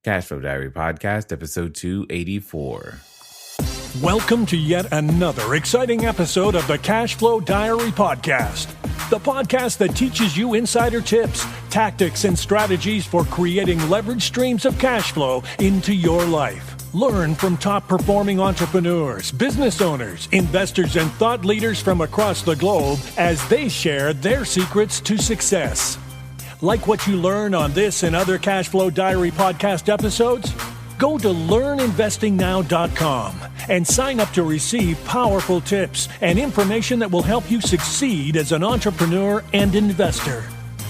CashFlow Diary Podcast, episode 284. Welcome to yet another exciting episode of the CashFlow Diary Podcast, the podcast that teaches you insider tips, tactics, and strategies for creating leverage streams of cash flow into your life. Learn from top-performing entrepreneurs, business owners, investors, and thought leaders from across the globe as they share their secrets to success. Like what you learn on this and other CashFlow Diary podcast episodes? Go to learninvestingnow.com and sign up to receive powerful tips and information that will help you succeed as an entrepreneur and investor.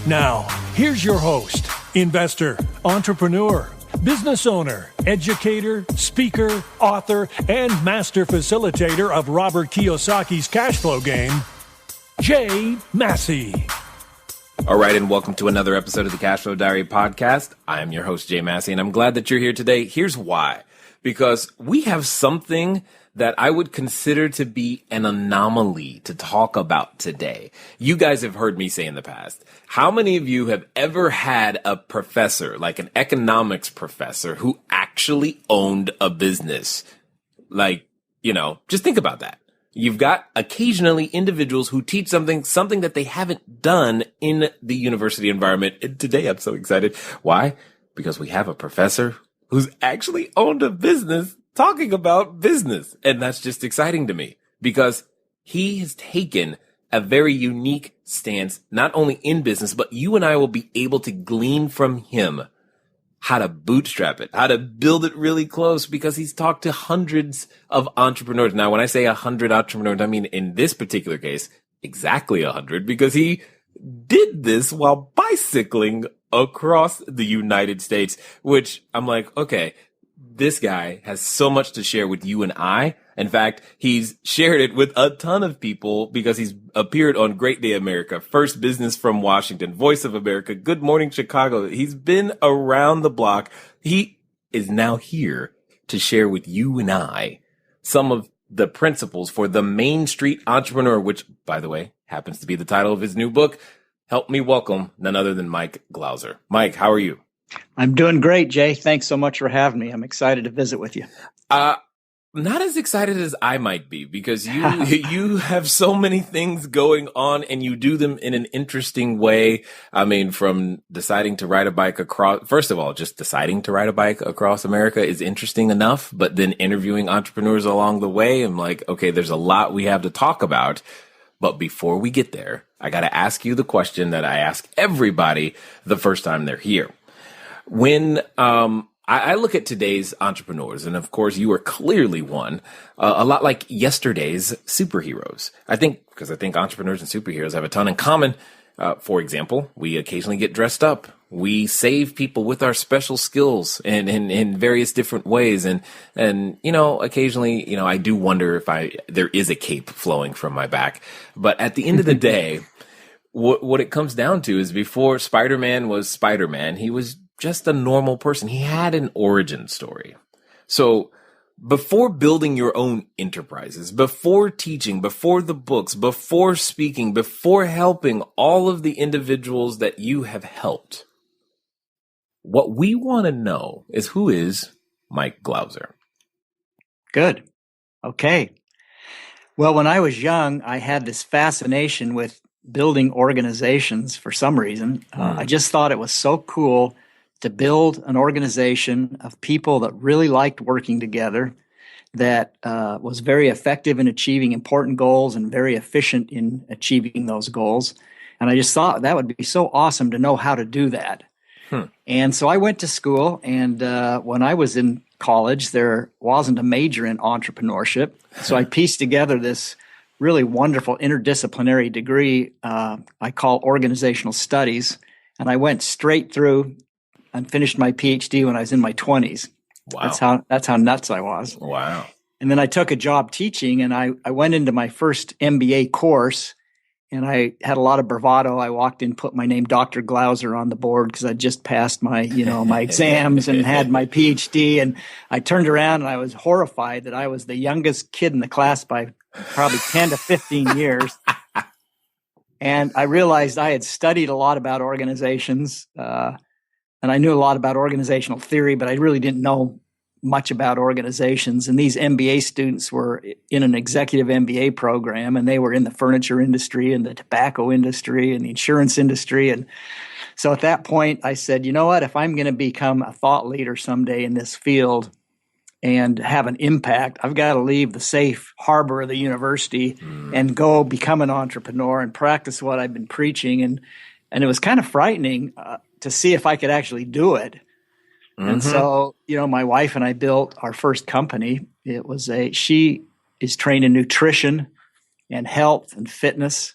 Now, here's your host, investor, entrepreneur, business owner, educator, speaker, author, and master facilitator of Robert Kiyosaki's cash flow game, Jay Massey. All right, and welcome to another episode of the CashFlow Diary Podcast. I am your host, Jay Massey, and I'm glad that you're here today. Here's why. Because we have something that I would consider to be an anomaly to talk about today. You guys have heard me say in the past, how many of you have ever had a professor, like an economics professor, who actually owned a business? Like, just think about that. You've got occasionally individuals who teach something that they haven't done in the university environment. And today I'm so excited. Why? Because we have a professor who's actually owned a business talking about business. And that's just exciting to me because he has taken a very unique stance, not only in business, but you and I will be able to glean from him how to bootstrap it, how to build it really close, because he's talked to hundreds of entrepreneurs. Now, when I say 100 entrepreneurs, I mean, in this particular case, exactly 100, because he did this while bicycling across the United States, which I'm like, okay, this guy has so much to share with you and I. In fact, he's shared it with a ton of people because he's appeared on Great Day America, First Business from Washington, Voice of America, Good Morning Chicago. He's been around the block. He is now here to share with you and I some of the principles for the Main Street Entrepreneur, which, by the way, happens to be the title of his new book. Help me welcome none other than Mike Glauser. Mike, how are you? I'm doing great, Jay. Thanks so much for having me. I'm excited to visit with you. Not as excited as I might be because you have so many things going on and you do them in an interesting way. I mean, from deciding to ride a bike across, first of all, just deciding to ride a bike across America is interesting enough, but then interviewing entrepreneurs along the way, I'm like, okay, there's a lot we have to talk about. But before we get there, I got to ask you the question that I ask everybody the first time they're here. When I look at today's entrepreneurs, and of course you are clearly one, a lot like yesterday's superheroes. I think entrepreneurs and superheroes have a ton in common. For example, we occasionally get dressed up. We save people with our special skills and in various different ways. And occasionally, I do wonder if there is a cape flowing from my back. But at the end of the day, what it comes down to is before Spider-Man was Spider-Man, he was just a normal person. He had an origin story. So before building your own enterprises, before teaching, before the books, before speaking, before helping all of the individuals that you have helped, what we want to know is who is Mike Glauser? Good. Okay. Well, when I was young, I had this fascination with building organizations for some reason. I just thought it was so cool to build an organization of people that really liked working together, that was very effective in achieving important goals and very efficient in achieving those goals. And I just thought that would be so awesome to know how to do that. And so I went to school, and when I was in college, there wasn't a major in entrepreneurship. So I pieced together this really wonderful interdisciplinary degree I call organizational studies. And I went straight through and finished my PhD when I was in my 20s. Wow. That's how nuts I was. Wow. And then I took a job teaching, and I went into my first MBA course, and I had a lot of bravado. I walked in, put my name, Dr. Glauser, on the board because I just passed my, my exams and had my PhD. And I turned around and I was horrified that I was the youngest kid in the class by probably 10 to 15 years. And I realized I had studied a lot about organizations, and I knew a lot about organizational theory, but I really didn't know much about organizations. And these MBA students were in an executive MBA program, and they were in the furniture industry and the tobacco industry and the insurance industry. And so at that point, I said, you know what, if I'm going to become a thought leader someday in this field and have an impact, I've got to leave the safe harbor of the university and go become an entrepreneur and practice what I've been preaching. And it was kind of frightening to see if I could actually do it. And so, my wife and I built our first company. She is trained in nutrition and health and fitness.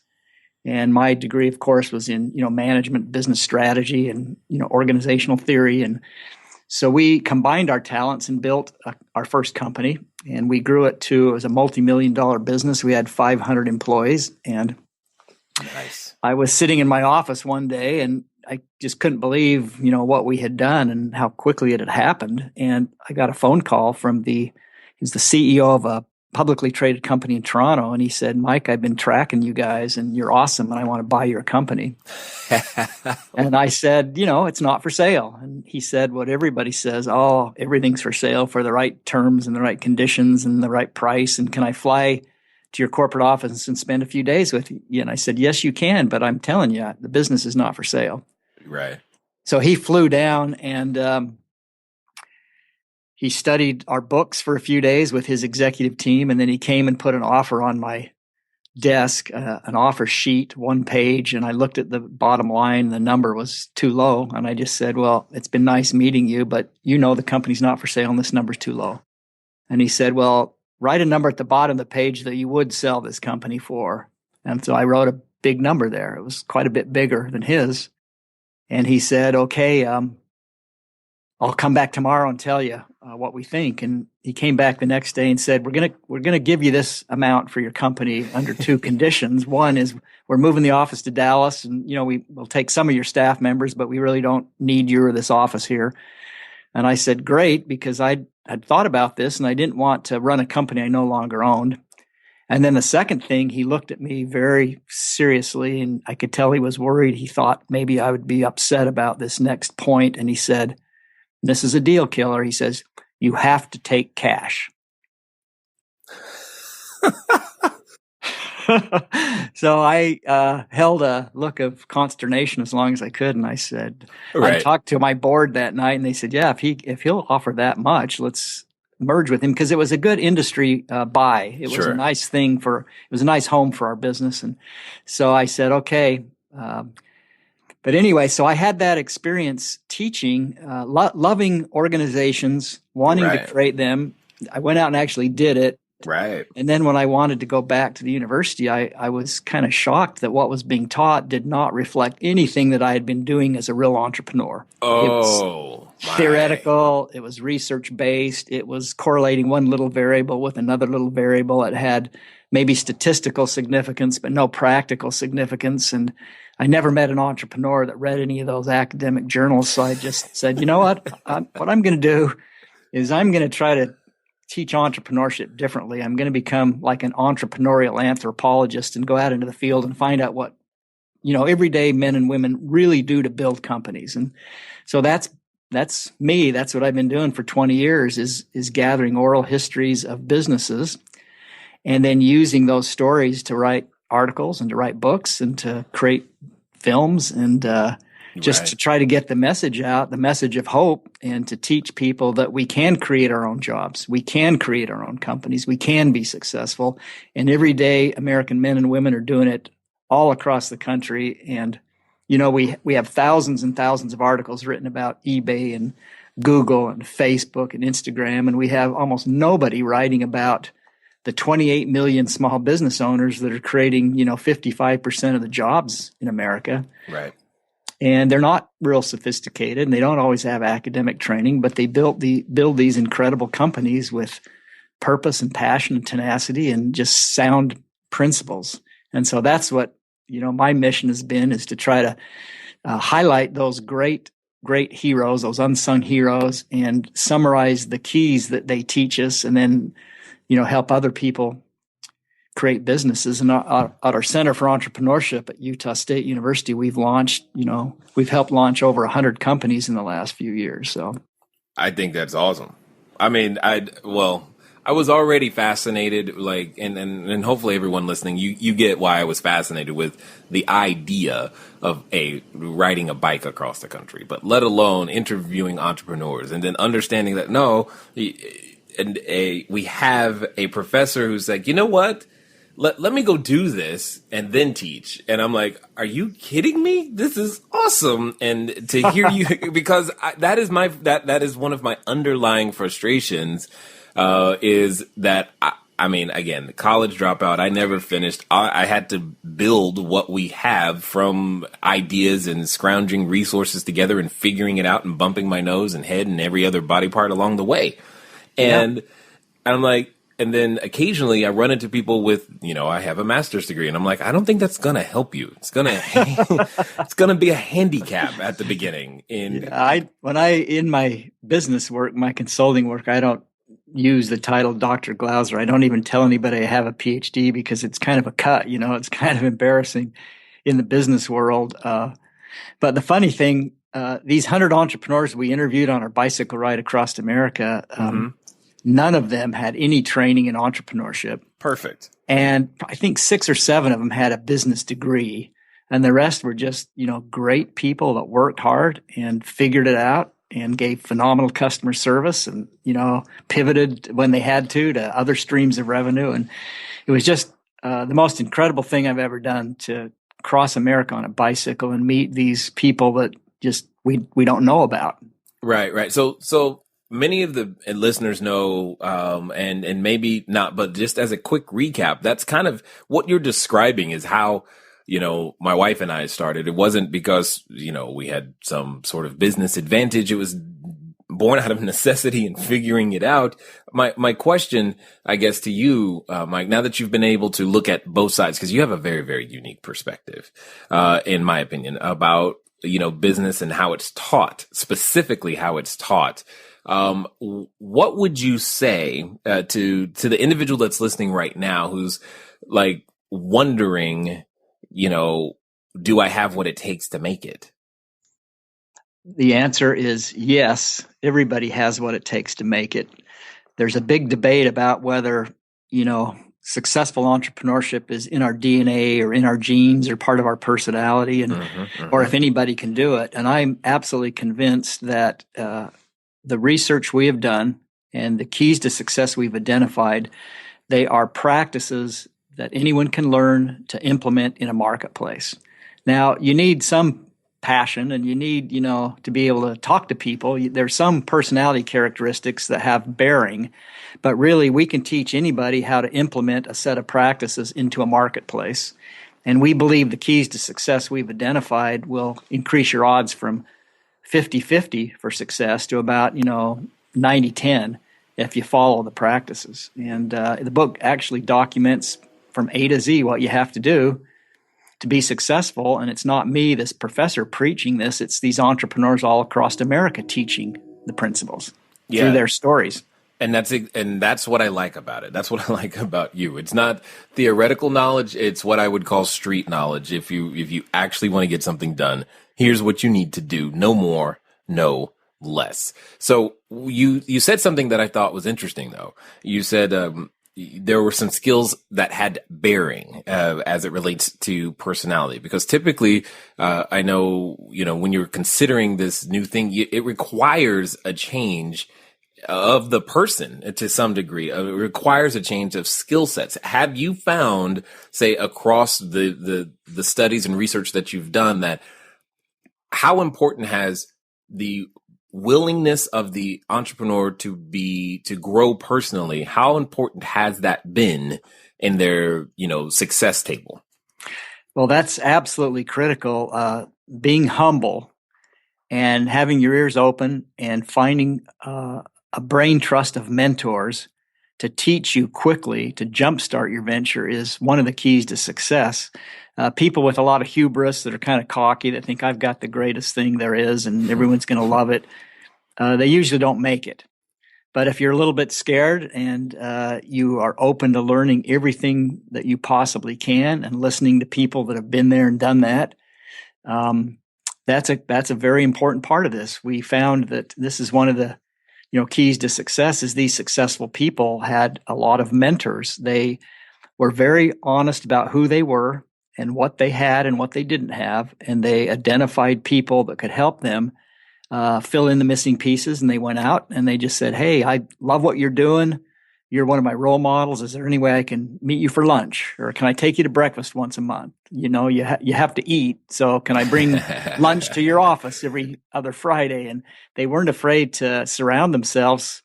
And my degree, of course, was in, management, business strategy, and, organizational theory. And so we combined our talents and built our first company. And we grew it was a multi-million-dollar business. We had 500 employees. And nice. I was sitting in my office one day, and I just couldn't believe, what we had done and how quickly it had happened. And I got a phone call from he's the CEO of a publicly traded company in Toronto. And he said, Mike, I've been tracking you guys and you're awesome. And I want to buy your company. And I said, it's not for sale. And he said, what everybody says, everything's for sale for the right terms and the right conditions and the right price. And can I fly to your corporate office and spend a few days with you? And I said, yes, you can. But I'm telling you, the business is not for sale. Right. So he flew down and he studied our books for a few days with his executive team. And then he came and put an offer on my desk, an offer sheet, 1 page. And I looked at the bottom line. The number was too low. And I just said, well, it's been nice meeting you, but the company's not for sale and this number's too low. And he said, well, write a number at the bottom of the page that you would sell this company for. And so I wrote a big number there. It was quite a bit bigger than his. And he said, okay, I'll come back tomorrow and tell you what we think. And he came back the next day and said, we're gonna give you this amount for your company under 2 conditions. One is we're moving the office to Dallas, and we'll take some of your staff members, but we really don't need you or this office here. And I said, great, because I had thought about this and I didn't want to run a company I no longer owned. And then the second thing, he looked at me very seriously, and I could tell he was worried. He thought maybe I would be upset about this next point. And he said, this is a deal killer. He says, you have to take cash. So I held a look of consternation as long as I could. And I said, right. I talked to my board that night, and they said, yeah, if he'll offer that much, let's merge with him, because it was a good industry buy. It was a nice thing it was a nice home for our business. And so I said, okay. But anyway, so I had that experience teaching, loving organizations, wanting to create them. I went out and actually did it. Right. And then when I wanted to go back to the university, I was kind of shocked that what was being taught did not reflect anything that I had been doing as a real entrepreneur. It was theoretical. It was research-based. It was correlating one little variable with another little variable. It had maybe statistical significance, but no practical significance. And I never met an entrepreneur that read any of those academic journals. So I just said, you know what? What I'm going to do is I'm going to try to teach entrepreneurship differently. I'm going to become like an entrepreneurial anthropologist and go out into the field and find out what, everyday men and women really do to build companies. And so that's me. That's what I've been doing for 20 years is gathering oral histories of businesses and then using those stories to write articles and to write books and to create films and to try to get the message out, the message of hope, and to teach people that we can create our own jobs. We can create our own companies. We can be successful. And everyday American men and women are doing it all across the country. And, we have thousands and thousands of articles written about eBay and Google and Facebook and Instagram. And we have almost nobody writing about the 28 million small business owners that are creating, 55% of the jobs in America. Right. And they're not real sophisticated, and they don't always have academic training, but they build these incredible companies with purpose and passion and tenacity and just sound principles. And so that's what, my mission has been, is to try to highlight those great heroes, those unsung heroes, and summarize the keys that they teach us, and then, help other people create businesses. And at our Center for Entrepreneurship at Utah State University, we've helped launch over 100 companies in the last few years. So I think that's awesome. I mean, I was already fascinated, like, and hopefully everyone listening, you get why I was fascinated with the idea of riding a bike across the country, but let alone interviewing entrepreneurs and then understanding that we have a professor who's like, you know what? Let me go do this and then teach. And I'm like, are you kidding me? This is awesome. And to hear you, because that is one of my underlying frustrations, is that, I mean, again, college dropout, I never finished. I had to build what we have from ideas and scrounging resources together and figuring it out and bumping my nose and head and every other body part along the way. And I'm like, and then occasionally I run into people with, I have a master's degree, and I'm like, I don't think that's going to help you. It's going to be a handicap at the beginning. In my business work, my consulting work, I don't use the title Dr. Glauser. I don't even tell anybody I have a PhD because it's kind of a cut, it's kind of embarrassing in the business world. But the funny thing, these 100 entrepreneurs we interviewed on our bicycle ride across America, none of them had any training in entrepreneurship. Perfect. And I think 6 or 7 of them had a business degree, and the rest were just, great people that worked hard and figured it out and gave phenomenal customer service and, pivoted when they had to other streams of revenue. And it was just the most incredible thing I've ever done to cross America on a bicycle and meet these people that just we don't know about. Right. So many of the listeners know, and maybe not, but just as a quick recap, that's kind of what you're describing is how, my wife and I started. It wasn't because, we had some sort of business advantage. It was born out of necessity and figuring it out. My question, I guess, to you, Mike, now that you've been able to look at both sides, because you have a very, very unique perspective, in my opinion, about, business and how it's taught, specifically how it's taught. What would you say to the individual that's listening right now who's like wondering, do I have what it takes to make it? The answer is yes. Everybody has what it takes to make it. There's a big debate about whether, successful entrepreneurship is in our DNA or in our genes or part of our personality, and or if anybody can do it. And I'm absolutely convinced that the research we have done and the keys to success we've identified, they are practices that anyone can learn to implement in a marketplace. Now, you need some passion and you need, to be able to talk to people. There's some personality characteristics that have bearing, but really we can teach anybody how to implement a set of practices into a marketplace. And we believe the keys to success we've identified will increase your odds from 50-50 for success to about, 90-10 if you follow the practices. And the book actually documents from A to Z what you have to do to be successful. And it's not me, this professor, preaching this. It's these entrepreneurs all across America teaching the principles through their stories. And that's what I like about it. That's what I like about you. It's not theoretical knowledge. It's what I would call street knowledge. If you actually want to get something done, here's what you need to do. No more, no less. So you said something that I thought was interesting, though. You said there were some skills that had bearing as it relates to personality, because typically I know, when you're considering this new thing, it requires a change of the person to some degree. It requires a change of skill sets. Have you found, say, across the studies and research that you've done, that how important has the willingness of the entrepreneur to grow personally, how important has that been in their, success table? Well, that's absolutely critical. Being humble and having your ears open and finding a brain trust of mentors to teach you quickly to jumpstart your venture is one of the keys to success. People with a lot of hubris that are kind of cocky, that think I've got the greatest thing there is and everyone's going to love it, they usually don't make it. But if you're a little bit scared and you are open to learning everything that you possibly can and listening to people that have been there and done that, that's a very important part of this. We found that this is one of the keys to success is these successful people had a lot of mentors. They were very honest about who they were and what they had and what they didn't have, and they identified people that could help them fill in the missing pieces. And they went out and they just said, "Hey, I love what you're doing. You're one of my role models. Is there any way I can meet you for lunch, or can I take you to breakfast once a month? You have to eat, so can I bring lunch to your office every other Friday?" And they weren't afraid to surround themselves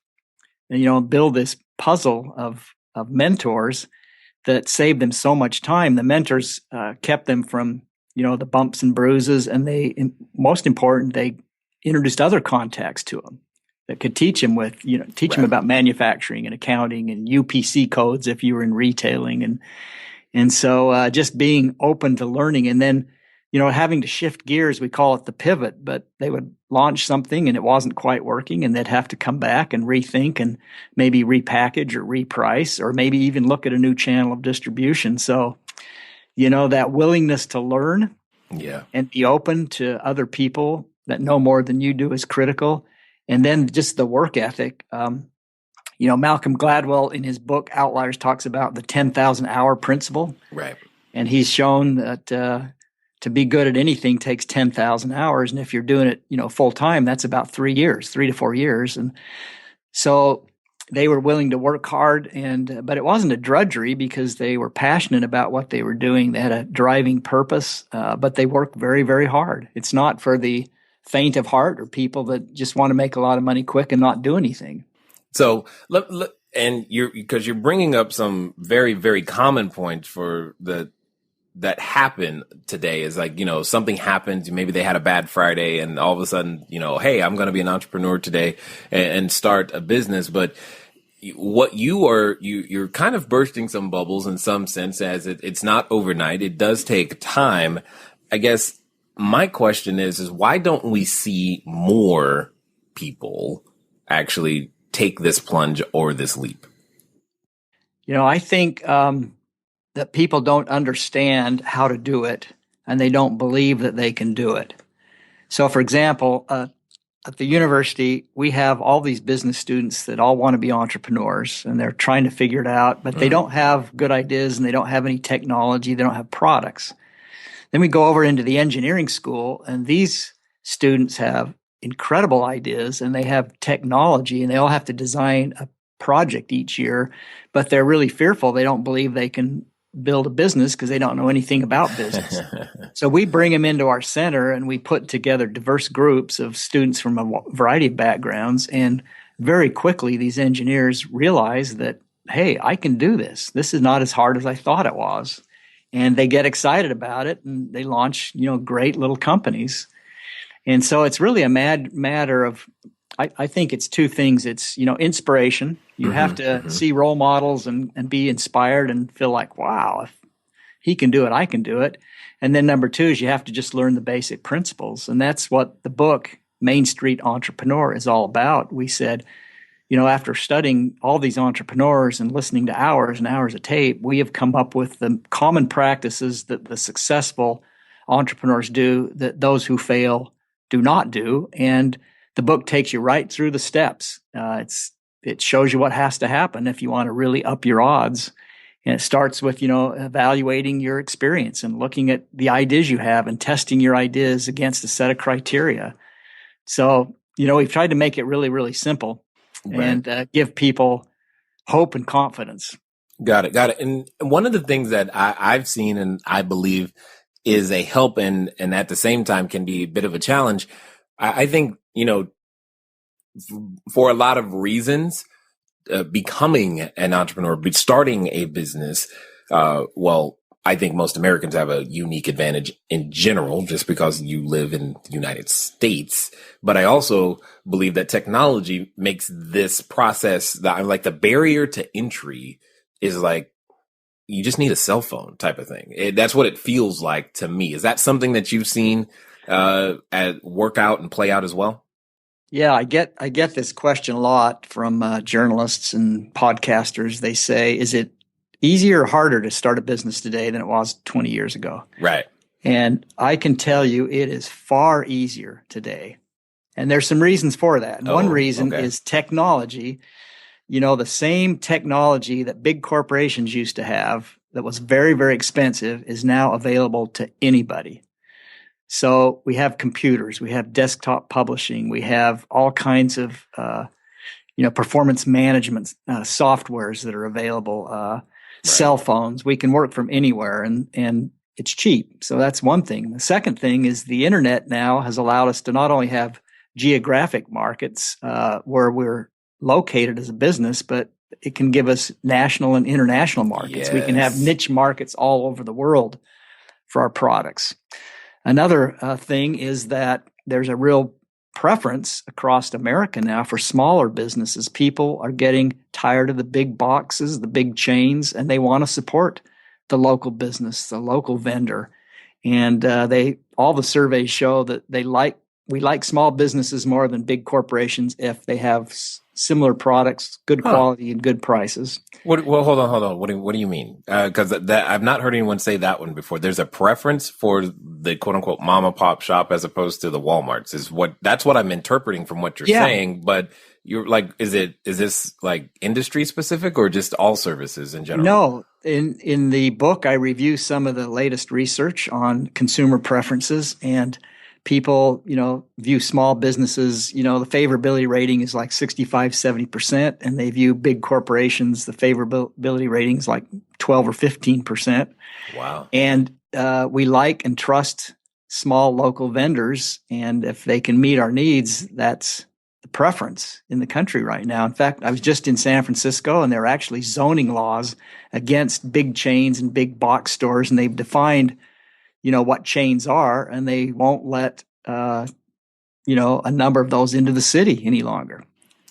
and build this puzzle of mentors that saved them so much time. The mentors kept them from the bumps and bruises, and most important, they introduced other contacts to them that could teach them them about manufacturing and accounting and UPC codes if you were in retailing, and so just being open to learning, and then having to shift gears. We call it the pivot, but they would launch something and it wasn't quite working, and they'd have to come back and rethink and maybe repackage or reprice, or maybe even look at a new channel of distribution. So that willingness to learn and be open to other people that know more than you do is critical. And then just the work ethic. Malcolm Gladwell in his book Outliers talks about the 10,000 hour principle. Right. And he's shown that to be good at anything takes 10,000 hours. And if you're doing it, full time, that's about 3 to 4 years. And so they were willing to work hard, but it wasn't a drudgery because they were passionate about what they were doing. They had a driving purpose, but they worked very, very hard. It's not for the faint of heart or people that just want to make a lot of money quick and not do anything. So, and because you're bringing up some very, very common points that happen today is like, something happens, maybe they had a bad Friday and all of a sudden, hey, I'm going to be an entrepreneur today and start a business. But what you're kind of bursting some bubbles in some sense, as it's not overnight. It does take time. I guess my question is why don't we see more people actually take this plunge or this leap? I think that people don't understand how to do it, and they don't believe that they can do it. So, for example, at the university, we have all these business students that all want to be entrepreneurs, and they're trying to figure it out, but they don't have good ideas, and they don't have any technology. They don't have products. Then we go over into the engineering school, and these students have incredible ideas, and they have technology, and they all have to design a project each year, but they're really fearful. They don't believe they can build a business because they don't know anything about business. So we bring them into our center, and we put together diverse groups of students from a variety of backgrounds. And very quickly, these engineers realize that, hey, I can do this. This is not as hard as I thought it was. And they get excited about it, and they launch, great little companies. And so it's really a matter of, I think it's two things. It's, inspiration. You have to see role models and be inspired and feel like, wow, if he can do it, I can do it. And then number two is you have to just learn the basic principles. And that's what the book Main Street Entrepeneur is all about. We said, after studying all these entrepreneurs and listening to hours and hours of tape, we have come up with the common practices that the successful entrepreneurs do that those who fail do not do. And the book takes you right through the steps. It shows you what has to happen if you want to really up your odds. And it starts with, evaluating your experience and looking at the ideas you have and testing your ideas against a set of criteria. So, we've tried to make it really, really simple. Right. And give people hope and confidence. Got it. And one of the things that I've seen and I believe is a help and at the same time can be a bit of a challenge. I think, for a lot of reasons, becoming an entrepreneur, starting a business, I think most Americans have a unique advantage in general, just because you live in the United States. But I also believe that technology makes this process like the barrier to entry is like, you just need a cell phone type of thing. That's what it feels like to me. Is that something that you've seen work out and play out as well? Yeah, I get this question a lot from journalists and podcasters. They say, "Is it easier or harder to start a business today than it was 20 years ago?" Right. And I can tell you, it is far easier today. And there's some reasons for that. And one reason Okay. is technology. The same technology that big corporations used to have that was very, very expensive is now available to anybody. So we have computers, we have desktop publishing, we have all kinds of performance management softwares that are available, cell phones. We can work from anywhere, and it's cheap. So that's one thing. The second thing is the internet now has allowed us to not only have geographic markets where we're located as a business, but it can give us national and international markets. Yes. We can have niche markets all over the world for our products. Another thing is that there's a real preference across America now for smaller businesses. People are getting tired of the big boxes, the big chains, and they want to support the local business, the local vendor. And all the surveys show that we like small businesses more than big corporations if they have similar products, good quality, and good prices. Well, hold on. What do you mean? Because that I've not heard anyone say that one before. There's a preference for the quote unquote mom and pop shop as opposed to the Walmarts. That's what I'm interpreting from what you're saying. But you're like, is this like industry specific or just all services in general? No. In the book, I review some of the latest research on consumer preferences, and people, view small businesses, the favorability rating is like 65, 70%, and they view big corporations, the favorability rating is like 12 or 15%. Wow. And we like and trust small local vendors, and if they can meet our needs, that's the preference in the country right now. In fact, I was just in San Francisco, and there are actually zoning laws against big chains and big box stores, and they've defined what chains are, and they won't let, a number of those into the city any longer.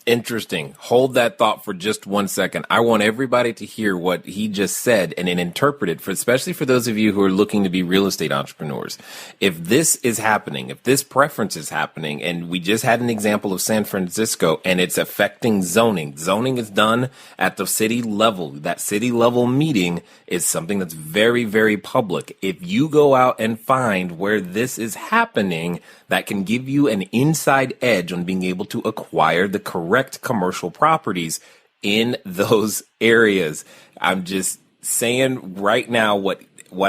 Interesting. Hold that thought for just 1 second. I want everybody to hear what he just said and then interpret it, especially for those of you who are looking to be real estate entrepreneurs. If this is happening, if this preference is happening, and we just had an example of San Francisco and it's affecting zoning. Zoning is done at the city level. That city level meeting is something that's very, very public. If you go out and find where this is happening, that can give you an inside edge on being able to acquire the correct commercial properties in those areas. I'm just saying right now, what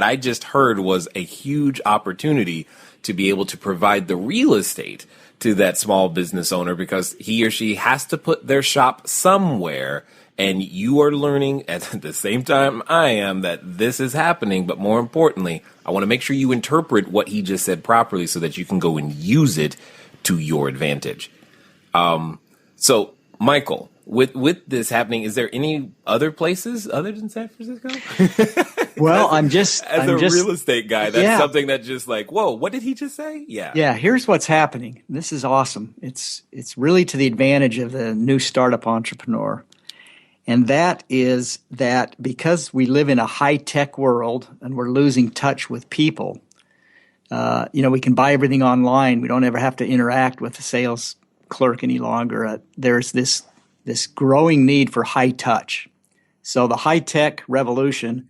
I just heard was a huge opportunity to be able to provide the real estate to that small business owner, because he or she has to put their shop somewhere. And you are learning at the same time I am that this is happening. But more importantly, I want to make sure you interpret what he just said properly so that you can go and use it to your advantage. So, Michael, with this happening, is there any other places other than San Francisco? Well, as a real estate guy, that's something that just like, whoa, what did he just say? Yeah. Here's what's happening. This is awesome. It's really to the advantage of the new startup entrepreneur. And that is that because we live in a high-tech world and we're losing touch with people, we can buy everything online. We don't ever have to interact with the sales clerk any longer. There's this growing need for high touch. So the high-tech revolution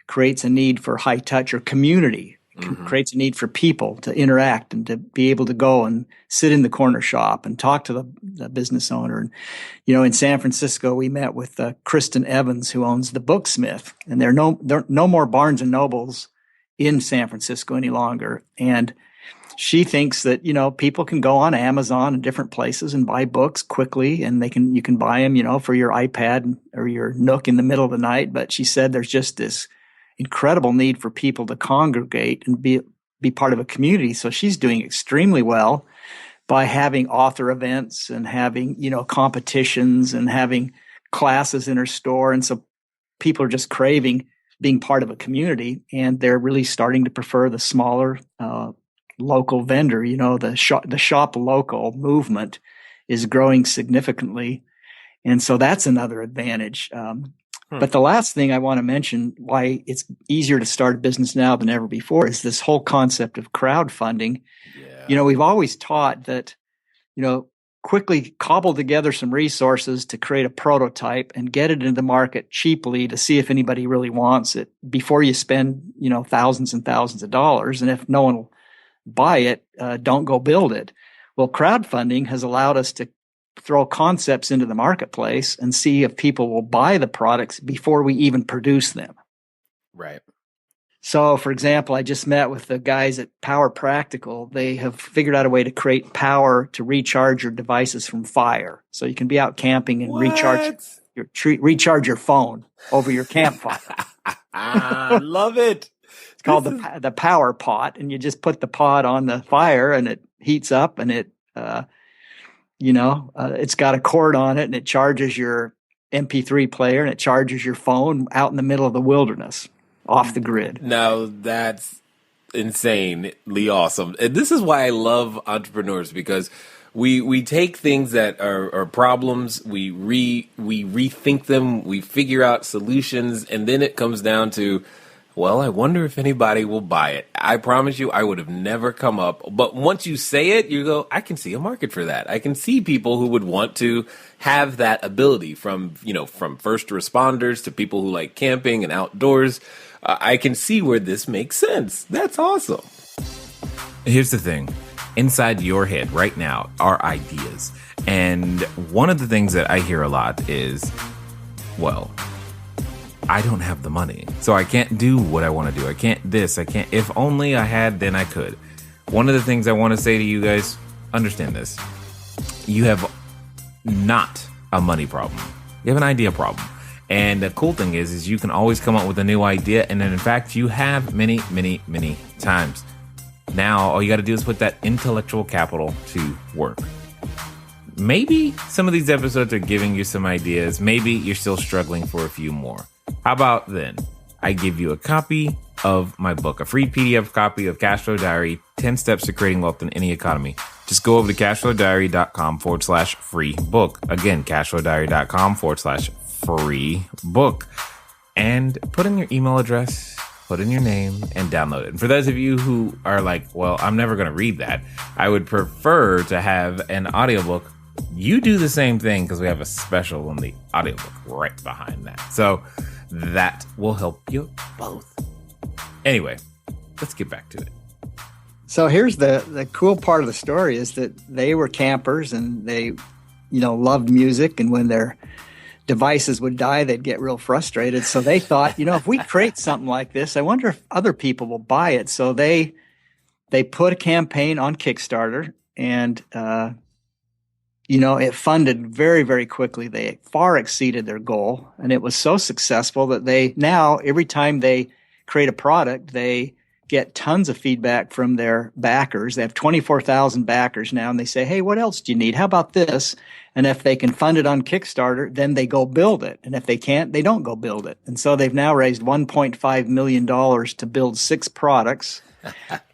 creates a need for high touch or community. Creates a need for people to interact and to be able to go and sit in the corner shop and talk to the business owner. And, in San Francisco, we met with Kristen Evans, who owns the Booksmith, and there are no more Barnes and Nobles in San Francisco any longer. And she thinks that, people can go on Amazon and different places and buy books quickly, and you can buy them, for your iPad or your Nook in the middle of the night. But she said there's just this incredible need for people to congregate and be part of a community. So she's doing extremely well by having author events and having, competitions and having classes in her store. And so people are just craving being part of a community, and they're really starting to prefer the smaller local vendor. The shop local movement is growing significantly. And so that's another advantage. But the last thing I want to mention, why it's easier to start a business now than ever before, is this whole concept of crowdfunding. Yeah. We've always taught that, quickly cobble together some resources to create a prototype and get it into the market cheaply to see if anybody really wants it before you spend, thousands and thousands of dollars. And if no one will buy it, don't go build it. Well, crowdfunding has allowed us to throw concepts into the marketplace and see if people will buy the products before we even produce them. Right. So, for example, I just met with the guys at Power Practical. They have figured out a way to create power to recharge your devices from fire. So you can be out camping and recharge your phone over your campfire. I love it. It's called the Power Pot, and you just put the pot on the fire, and it heats up, and it's got a cord on it, and it charges your MP3 player, and it charges your phone out in the middle of the wilderness. Off the grid. Now that's insanely awesome. And this is why I love entrepreneurs, because we take things that are problems, we rethink them, we figure out solutions, and then it comes down to, well, I wonder if anybody will buy it. I promise you, I would have never come up. But once you say it, you go, I can see a market for that. I can see people who would want to have that ability, from first responders to people who like camping and outdoors. I can see where this makes sense. That's awesome. Here's the thing. Inside your head right now are ideas. And one of the things that I hear a lot is, well, I don't have the money, so I can't do what I want to do. I can't. If only I had, then I could. One of the things I want to say to you guys, understand this. You have not a money problem. You have an idea problem. And the cool thing is you can always come up with a new idea. And then, in fact, you have many, many, many times. Now, all you got to do is put that intellectual capital to work. Maybe some of these episodes are giving you some ideas. Maybe you're still struggling for a few more. How about then I give you a copy of my book, a free PDF copy of CashFlow Diary, 10 Steps to Creating Wealth in Any Economy. Just go over to cashflowdiary.com/free book. Again, cashflowdiary.com/free book. And put in your email address, put in your name, and download it. And for those of you who are like, well, I'm never going to read that, I would prefer to have an audiobook. You do the same thing, because we have a special on the audiobook right behind that. So that will help you both. Anyway, let's get back to it. So here's the cool part of the story is that they were campers, and they, loved music. And when their devices would die, they'd get real frustrated. So they thought, if we create something like this, I wonder if other people will buy it. So they put a campaign on Kickstarter, and it funded very, very quickly. They far exceeded their goal, and it was so successful that they now, every time they create a product, they get tons of feedback from their backers. They have 24,000 backers now, and they say, hey, what else do you need? How about this? And if they can fund it on Kickstarter, then they go build it. And if they can't, they don't go build it. And so they've now raised $1.5 million to build 6 products.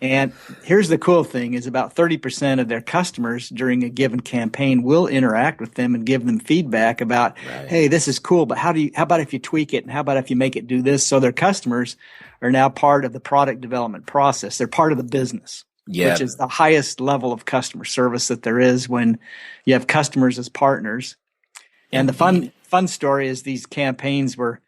And here's the cool thing is about 30% of their customers during a given campaign will interact with them and give them feedback about, hey, this is cool, but how about if you tweak it? And how about if you make it do this? So their customers are now part of the product development process. They're part of the business, which is the highest level of customer service that there is when you have customers as partners. And the fun story is these campaigns were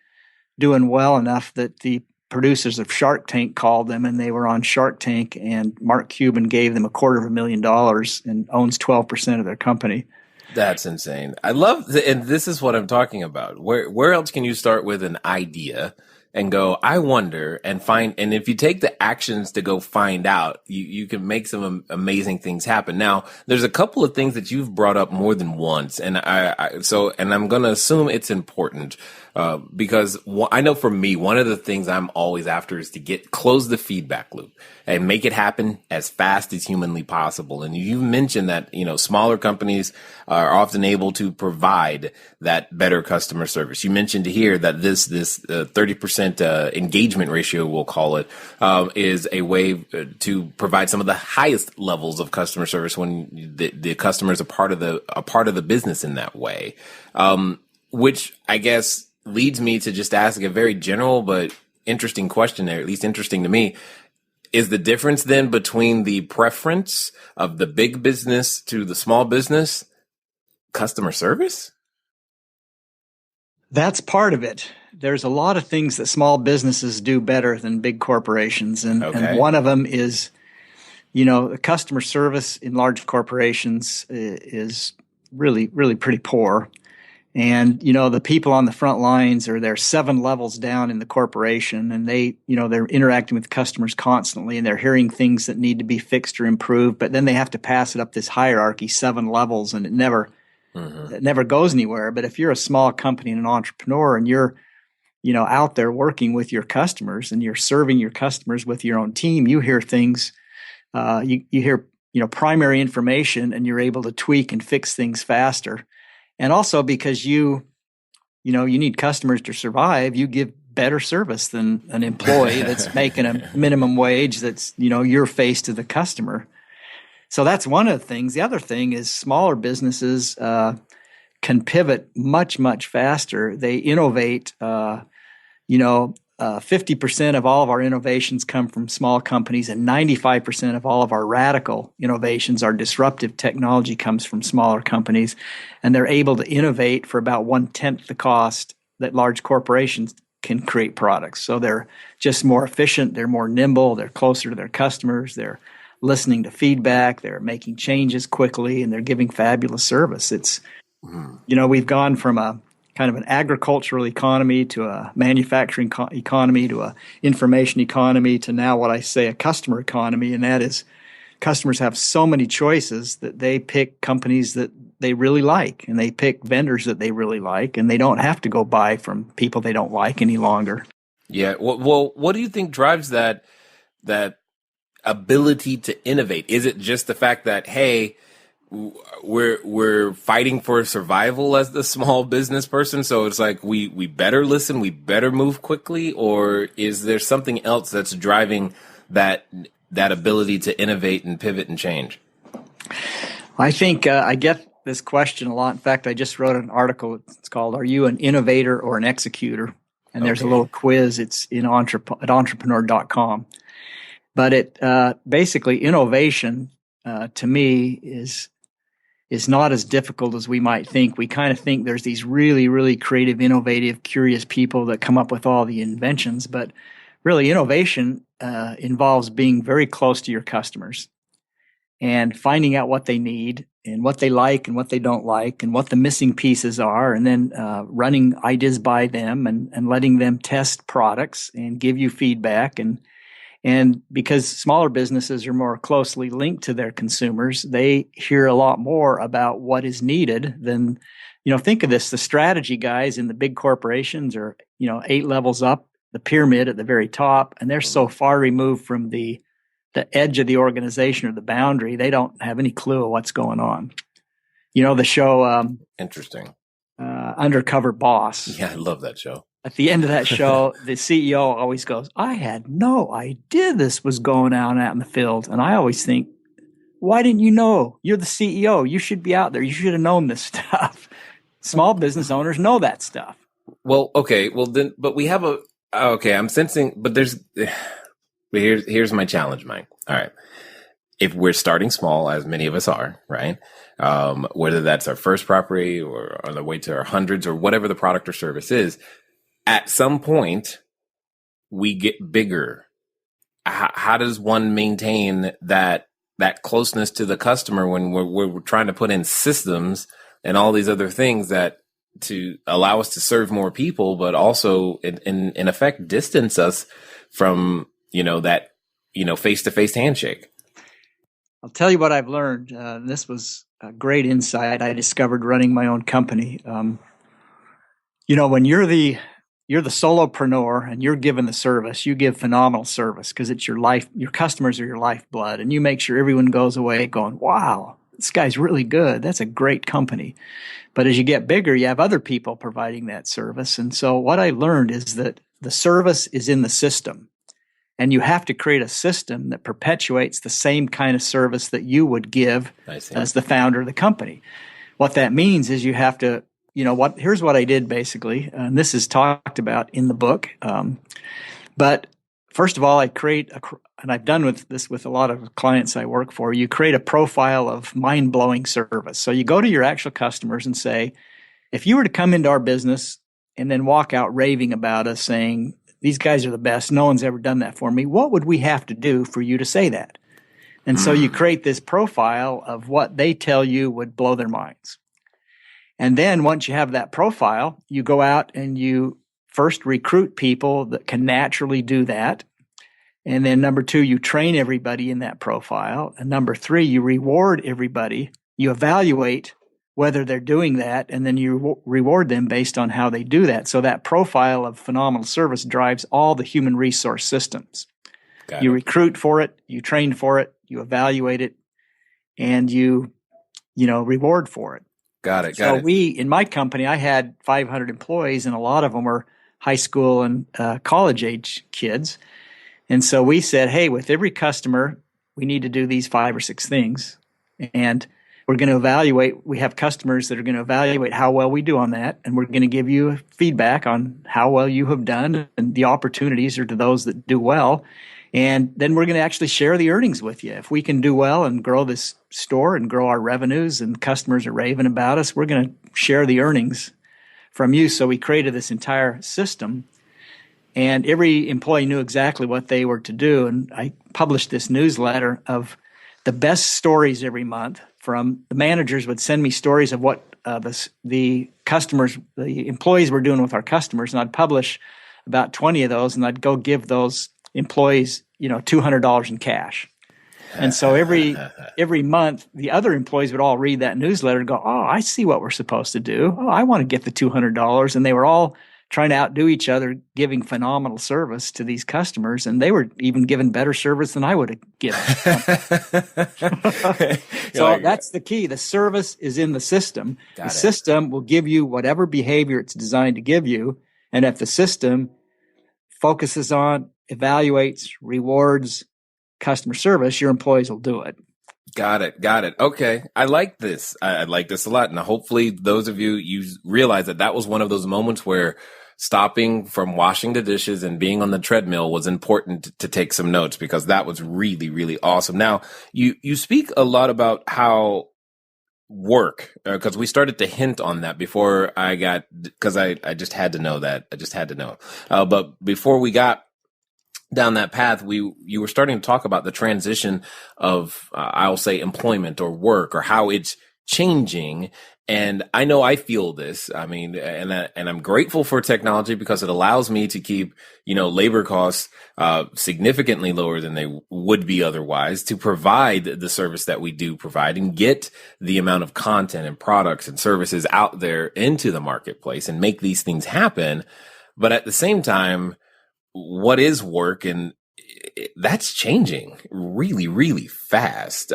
doing well enough that the producers of Shark Tank called them, and they were on Shark Tank, and Mark Cuban gave them $250,000 and owns 12% of their company. That's insane. I love, and this is what I'm talking about. Where else can you start with an idea and go, I wonder, and find, and if you take the actions to go find out, you can make some amazing things happen. Now, there's a couple of things that you've brought up more than once, and I'm going to assume it's important. Because I know for me, one of the things I'm always after is to close the feedback loop and make it happen as fast as humanly possible. And you mentioned that, smaller companies are often able to provide that better customer service. You mentioned here that this 30% engagement ratio, we'll call it, is a way to provide some of the highest levels of customer service when the customer is a part of the business in that way. Which I guess leads me to just ask a very general but interesting question there, at least interesting to me. Is the difference then between the preference of the big business to the small business customer service? That's part of it. There's a lot of things that small businesses do better than big corporations. And one of them is, customer service in large corporations is really, really pretty poor. And, the people on the front lines they're 7 levels down in the corporation, and they're interacting with customers constantly, and they're hearing things that need to be fixed or improved, but then they have to pass it up this hierarchy, 7 levels, and it never goes anywhere. But if you're a small company and an entrepreneur and you're, out there working with your customers and you're serving your customers with your own team, you hear things, you hear, primary information, and you're able to tweak and fix things faster. And also because you need customers to survive, you give better service than an employee that's making a minimum wage that's, your face to the customer. So that's one of the things. The other thing is smaller businesses can pivot much, much faster. They innovate. 50% of all of our innovations come from small companies, and 95% of all of our radical innovations, our disruptive technology, comes from smaller companies. And they're able to innovate for about 1/10 the cost that large corporations can create products. So they're just more efficient, they're more nimble, they're closer to their customers, they're listening to feedback, they're making changes quickly, and they're giving fabulous service. It's, we've gone from a kind of an agricultural economy to a manufacturing economy to a information economy to now what I say a customer economy, and that is customers have so many choices that they pick companies that they really like, and they pick vendors that they really like, and they don't have to go buy from people they don't like any longer. Yeah. Well, what do you think drives that ability to innovate? Is it just the fact that, hey, we're fighting for survival as the small business person, so it's like we better listen, we better move quickly, or is there something else that's driving that ability to innovate and pivot and change? I think I get this question a lot. In fact, I just wrote an article. It's called "Are You an Innovator or an Executor?" And there's a little quiz. It's at entrepreneur.com. But it basically, innovation to me is not as difficult as we might think. We kind of think there's these really, really creative, innovative, curious people that come up with all the inventions. But really, innovation involves being very close to your customers and finding out what they need and what they like and what they don't like and what the missing pieces are, and then running ideas by them and letting them test products and give you feedback. And because smaller businesses are more closely linked to their consumers, they hear a lot more about what is needed than, think of this, the strategy guys in the big corporations are, 8 levels up the pyramid at the very top, and they're so far removed from the edge of the organization or the boundary, they don't have any clue of what's going on. The show Interesting. Undercover Boss. Yeah, I love that show. At the end of that show, the CEO always goes, "I had no idea this was going on out in the field." And I always think, why didn't you know? You're the CEO. You should be out there. You should have known this stuff. Small business owners know that stuff. Well, okay. Well, then, but we have I'm sensing, but here's my challenge, Mike. All right. If we're starting small, as many of us are, right? Whether that's our first property or on the way to our hundreds or whatever the product or service is, at some point we get bigger. How does one maintain that closeness to the customer when we're trying to put in systems and all these other things that to allow us to serve more people, but also in effect distance us from, that, face-to-face handshake? I'll tell you what I've learned. This was a great insight I discovered running my own company. When you're the solopreneur and you're given the service, you give phenomenal service because it's your life. Your customers are your lifeblood, and you make sure everyone goes away going, "Wow, this guy's really good. That's a great company." But as you get bigger, you have other people providing that service. And so what I learned is that the service is in the system, and you have to create a system that perpetuates the same kind of service that you would give as the founder of the company. What that means is you have to, here's what I did basically, and this is talked about in the book. But first of all, and I've done this with a lot of clients I work for, you create a profile of mind-blowing service. So you go to your actual customers and say, if you were to come into our business and then walk out raving about us saying, these guys are the best, no one's ever done that for me, what would we have to do for you to say that? And so you create this profile of what they tell you would blow their minds. And then once you have that profile, you go out and you first recruit people that can naturally do that. And then number 2, you train everybody in that profile. And number 3, you reward everybody. You evaluate whether they're doing that, and then you reward them based on how they do that. So that profile of phenomenal service drives all the human resource systems. You recruit for it, you train for it, you evaluate it, and you reward for it. Got it. So in my company, I had 500 employees, and a lot of them were high school and college age kids. And so we said, hey, with every customer, we need to do these 5 or 6 things. And we're going to evaluate. We have customers that are going to evaluate how well we do on that. And we're going to give you feedback on how well you have done. And the opportunities are to those that do well. And then we're going to actually share the earnings with you. If we can do well and grow this store and grow our revenues and customers are raving about us, we're going to share the earnings from you. So we created this entire system, and every employee knew exactly what they were to do. And I published this newsletter of the best stories every month. From the managers would send me stories of what the employees were doing with our customers, and I'd publish about 20 of those, and I'd go give those employees, $200 in cash. And so every month, the other employees would all read that newsletter and go, oh, I see what we're supposed to do. Oh, I want to get the $200. And they were all trying to outdo each other, giving phenomenal service to these customers. And they were even given better service than I would have given. So that's the key. The service is in the system. The system will give you whatever behavior it's designed to give you. And if the system focuses on, evaluates, rewards customer service, your employees will do it. Got it. Okay. I like this. I like this a lot. And hopefully those of you realize that was one of those moments where stopping from washing the dishes and being on the treadmill was important to take some notes, because that was really, really awesome. Now, you speak a lot about how work, because we started to hint on that before because I just had to know that. I just had to know. But before we got down that path, you were starting to talk about the transition of, I'll say, employment or work, or how it's changing. And I know I feel this. I mean, and I'm grateful for technology, because it allows me to keep, labor costs significantly lower than they would be otherwise, to provide the service that we do provide and get the amount of content and products and services out there into the marketplace and make these things happen. But at the same time, what is work? And that's changing really, really fast.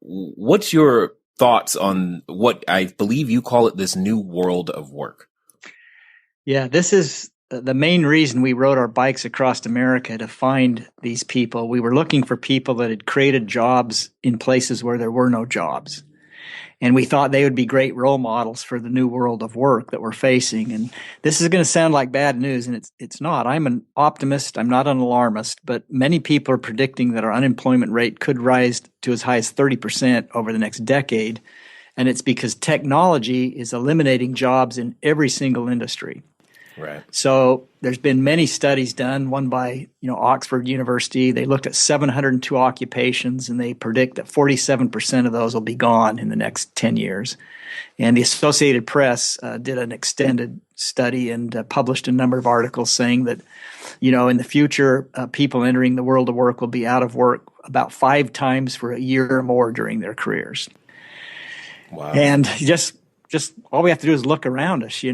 What's your thoughts on what I believe you call it, this new world of work? Yeah, this is the main reason we rode our bikes across America, to find these people. We were looking for people that had created jobs in places where there were no jobs. And we thought they would be great role models for the new world of work that we're facing. And this is going to sound like bad news, and it's not. I'm an optimist. I'm not an alarmist. But many people are predicting that our unemployment rate could rise to as high as 30% over the next decade. And it's because technology is eliminating jobs in every single industry. Right. So there's been many studies done, one by Oxford University. They looked at 702 occupations, and they predict that 47% of those will be gone in the next 10 years. And the Associated Press did an extended study and published a number of articles saying that, in the future, people entering the world of work will be out of work about 5 times for a year or more during their careers. Wow. And just all we have to do is look around us.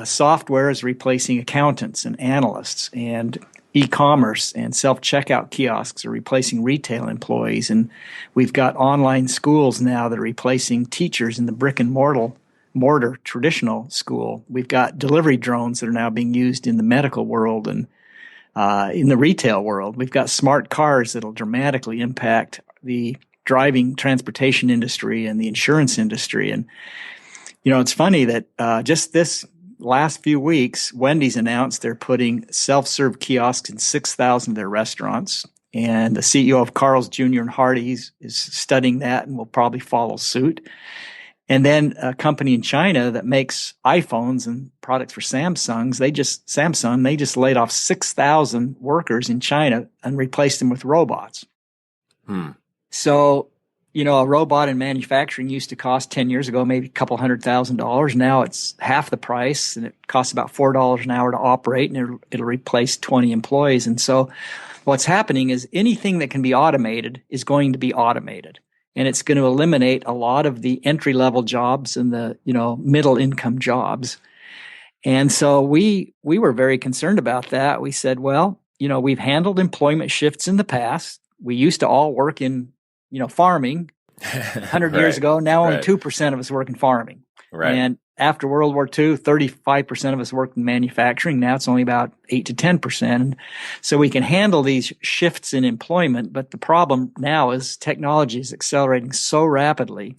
Software is replacing accountants and analysts, and e-commerce and self-checkout kiosks are replacing retail employees. And we've got online schools now that are replacing teachers in the brick and mortar traditional school. We've got delivery drones that are now being used in the medical world and in the retail world. We've got smart cars that will dramatically impact the driving transportation industry and the insurance industry. And it's funny that just this last few weeks, Wendy's announced they're putting self-serve kiosks in 6,000 of their restaurants. And the CEO of Carl's Jr. and Hardee's is studying that and will probably follow suit. And then a company in China that makes iPhones and products for Samsung, they just laid off 6,000 workers in China and replaced them with robots. So, a robot in manufacturing used to cost 10 years ago maybe a couple $100,000. Now it's half the price, and it costs about $4 an hour to operate, and it'll replace 20 employees. And so what's happening is anything that can be automated is going to be automated. And it's going to eliminate a lot of the entry-level jobs and the, middle-income jobs. And so we were very concerned about that. We said, well, we've handled employment shifts in the past. We used to all work in, farming 100 years ago. Now only 2% of us work in farming. Right. And after World War II, 35% of us worked in manufacturing. Now it's only about 8 to 10%. So we can handle these shifts in employment. But the problem now is technology is accelerating so rapidly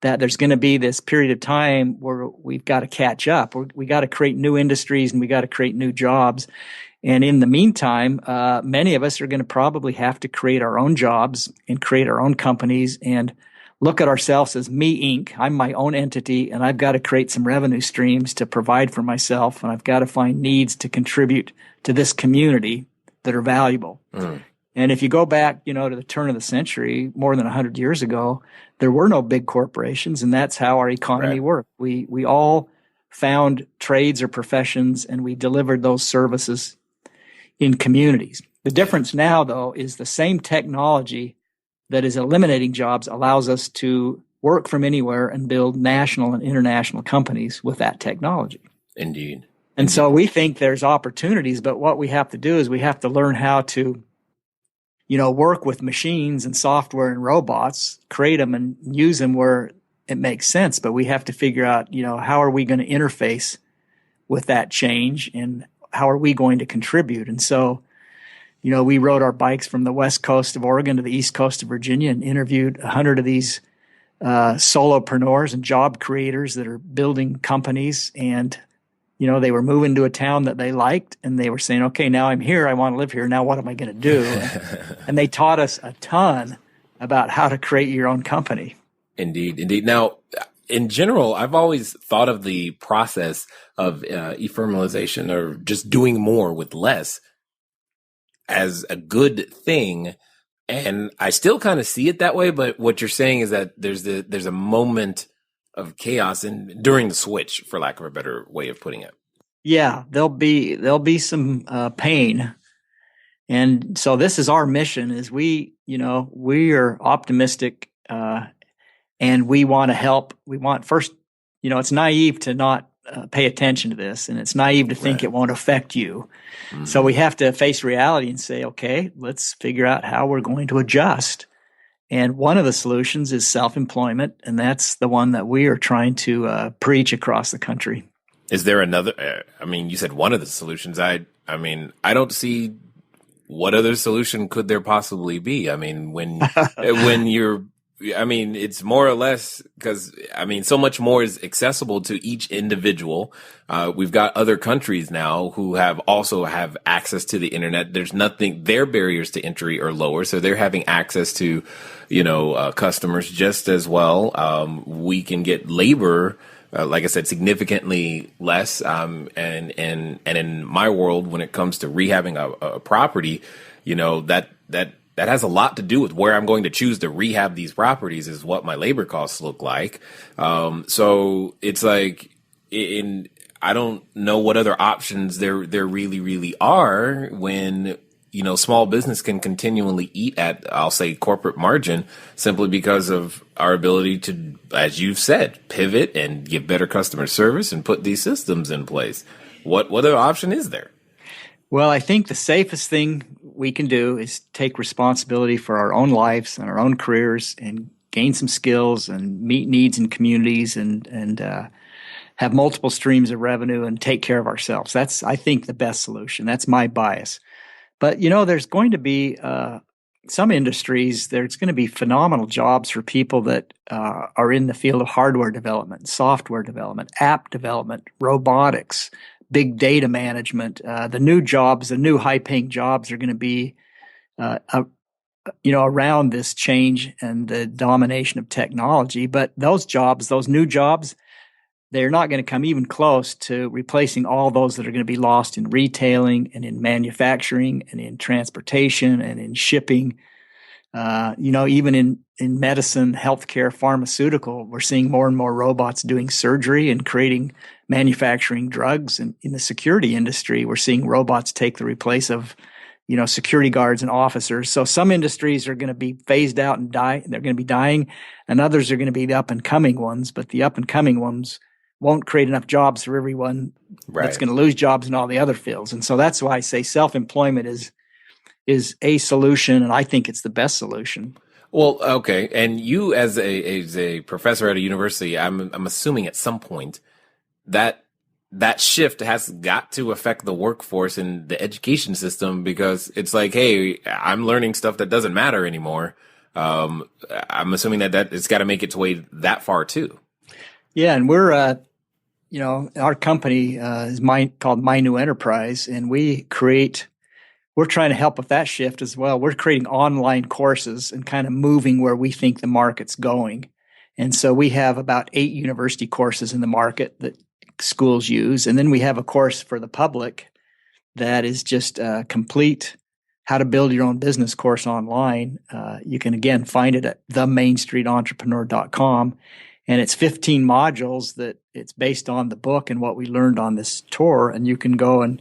that there's going to be this period of time where we've got to catch up. We got to create new industries and we got to create new jobs. And in the meantime, many of us are going to probably have to create our own jobs and create our own companies and look at ourselves as me Inc. I'm my own entity, and I've got to create some revenue streams to provide for myself, and I've got to find needs to contribute to this community that are valuable. And if you go back, to the turn of the century, more than 100 years ago, there were no big corporations, and that's how our economy worked. We all found trades or professions, and we delivered those services in communities. The difference now, though, is the same technology that is eliminating jobs allows us to work from anywhere and build national and international companies with that technology. Indeed. And so we think there's opportunities, but what we have to do is we have to learn how to, work with machines and software and robots, create them and use them where it makes sense. But we have to figure out, how are we going to interface with that change and how are we going to contribute? And so, we rode our bikes from the west coast of Oregon to the east coast of Virginia and interviewed 100 of these solopreneurs and job creators that are building companies. And, they were moving to a town that they liked, and they were saying, okay, now I'm here. I want to live here. Now what am I going to do? And they taught us a ton about how to create your own company. Indeed. Now, in general, I've always thought of the process of eformalization or just doing more with less as a good thing. And I still kind of see it that way. But what you're saying is that there's a moment of chaos during the switch, for lack of a better way of putting it. Yeah, there'll be some pain. And so this is our mission is we are optimistic and we want to help. We want first, it's naive to not pay attention to this, and it's naive to think it won't affect you. Mm-hmm. So we have to face reality and say, okay, let's figure out how we're going to adjust. And one of the solutions is self-employment, and that's the one that we are trying to preach across the country. Is there another? You said one of the solutions. I don't see what other solution could there possibly be. When you're it's more or less because, so much more is accessible to each individual. We've got other countries now who also have access to the internet. There's nothing, their barriers to entry are lower. So they're having access to, customers just as well. We can get labor, like I said, significantly less. And in my world, when it comes to rehabbing a property, that has a lot to do with where I'm going to choose to rehab these properties is what my labor costs look like. So it's like, I don't know what other options there really, really are when, small business can continually eat at, I'll say, corporate margin simply because of our ability to, as you've said, pivot and give better customer service and put these systems in place. What other option is there? Well, I think the safest thing we can do is take responsibility for our own lives and our own careers and gain some skills and meet needs in communities and have multiple streams of revenue and take care of ourselves. That's, I think, the best solution. That's my bias. But, there's going to be, some industries, there's going to be phenomenal jobs for people that are in the field of hardware development, software development, app development, robotics, big data management. The new jobs, the new high-paying jobs are going to be, around this change and the domination of technology. But those jobs, those new jobs, they're not going to come even close to replacing all those that are going to be lost in retailing and in manufacturing and in transportation and in shipping. Even in medicine, healthcare, pharmaceutical, we're seeing more and more robots doing surgery and creating manufacturing drugs. And in the security industry, we're seeing robots take the replace of, security guards and officers. So some industries are going to be phased out and die. They're going to be dying, and others are going to be the up and coming ones. But the up and coming ones won't create enough jobs for everyone that's going to lose jobs in all the other fields. And so that's why I say self-employment is a solution, and I think it's the best solution. Well, okay. And you as a professor at a university, I'm assuming at some point that shift has got to affect the workforce and the education system, because it's like, hey, I'm learning stuff that doesn't matter anymore. I'm assuming that it's got to make its way that far too. Yeah, and we're our company is called My New Enterprise, and we're trying to help with that shift as well. We're creating online courses and kind of moving where we think the market's going. And so we have about 8 university courses in the market that schools use. And then we have a course for the public that is just a complete how to build your own business course online. You can, again, find it at themainstreetentrepreneur.com. And it's 15 modules that it's based on the book and what we learned on this tour. And you can go and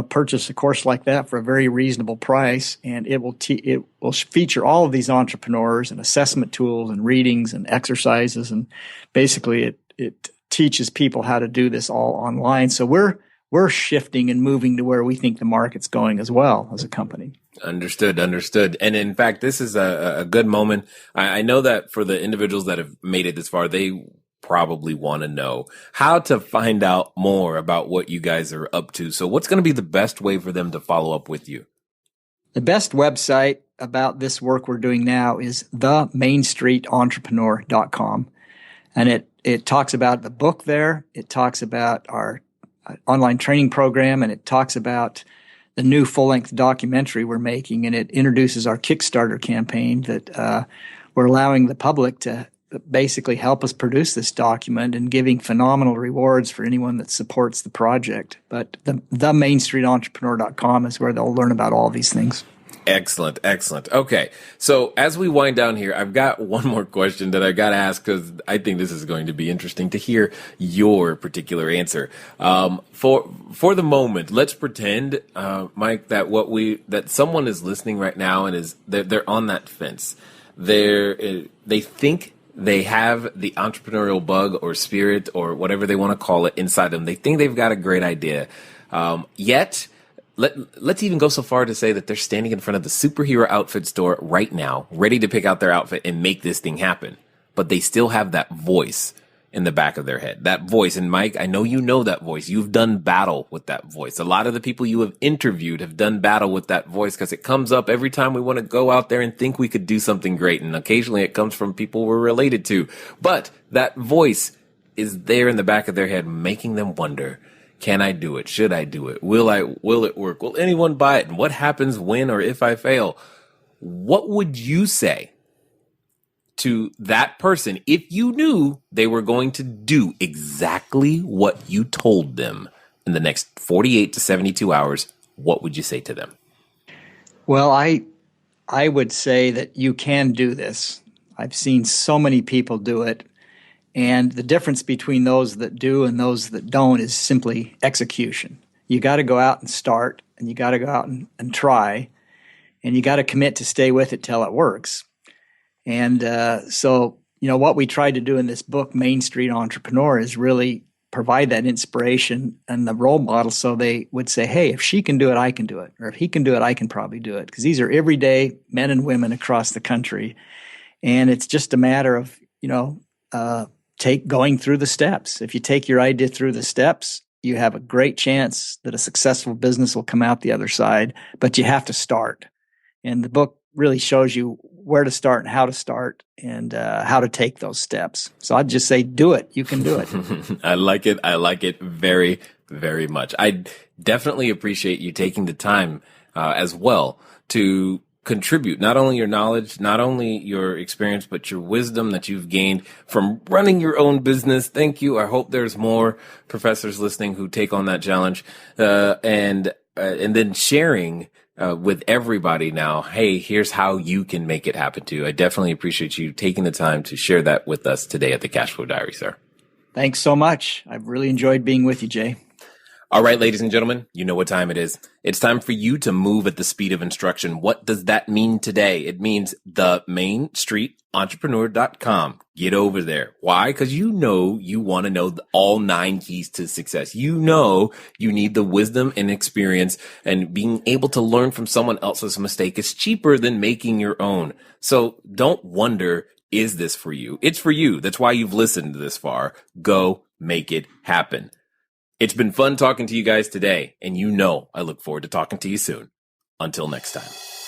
purchase a course like that for a very reasonable price, and it will feature all of these entrepreneurs and assessment tools and readings and exercises, and basically it teaches people how to do this all online. So we're shifting and moving to where we think the market's going as well as a company. Understood. And in fact, this is a good moment. I know that for the individuals that have made it this far, they probably want to know how to find out more about what you guys are up to. So what's going to be the best way for them to follow up with you? The best website about this work we're doing now is themainstreetentrepreneur.com. And it talks about the book there. It talks about our online training program, and it talks about the new full-length documentary we're making, and it introduces our Kickstarter campaign that we're allowing the public to basically help us produce this document, and giving phenomenal rewards for anyone that supports the project. But the mainstreetentrepreneur.com is where they'll learn about all these things. Excellent. Okay. So as we wind down here, I've got one more question that I got to ask, because I think this is going to be interesting to hear your particular answer. For the moment, let's pretend, Mike, that someone is listening right now and they're on that fence. They think they have the entrepreneurial bug or spirit or whatever they want to call it inside them. They think they've got a great idea. Yet, let's even go so far to say that they're standing in front of the superhero outfit store right now, ready to pick out their outfit and make this thing happen. But they still have that voice in the back of their head. That voice. And Mike, I know you know that voice. You've done battle with that voice. A lot of the people you have interviewed have done battle with that voice, because it comes up every time we want to go out there and think we could do something great. And occasionally it comes from people we're related to. But that voice is there in the back of their head, making them wonder, can I do it? Should I do it? Will it work? Will anyone buy it? And what happens when or if I fail? What would you say to that person if you knew they were going to do exactly what you told them in the next 48 to 72 hours? What would you say to them? Well, I would say that you can do this. I've seen so many people do it. And the difference between those that do and those that don't is simply execution. You got to go out and start, and you got to go out and try, and you got to commit to stay with it till it works. And so what we tried to do in this book, Main Street Entrepreneur, is really provide that inspiration and the role model, so they would say, hey, if she can do it, I can do it. Or if he can do it, I can probably do it. Because these are everyday men and women across the country. And it's just a matter of, going through the steps. If you take your idea through the steps, you have a great chance that a successful business will come out the other side, but you have to start. And the book really shows you where to start and how to take those steps. So I'd just say, do it. You can do it. I like it. I like it very, very much. I definitely appreciate you taking the time as well to contribute not only your knowledge, not only your experience, but your wisdom that you've gained from running your own business. Thank you. I hope there's more professors listening who take on that challenge and then sharing with everybody now. Hey, here's how you can make it happen too. I definitely appreciate you taking the time to share that with us today at the Cashflow Diary, sir. Thanks so much. I've really enjoyed being with you, Jay. All right, ladies and gentlemen, you know what time it is. It's time for you to move at the speed of instruction. What does that mean today? It means the Main Street Entrepeneur.com. Get over there. Why? Because you know you want to know all 9 keys to success. You know you need the wisdom and experience, and being able to learn from someone else's mistake is cheaper than making your own. So don't wonder, is this for you? It's for you. That's why you've listened this far. Go make it happen. It's been fun talking to you guys today, and you know I look forward to talking to you soon. Until next time.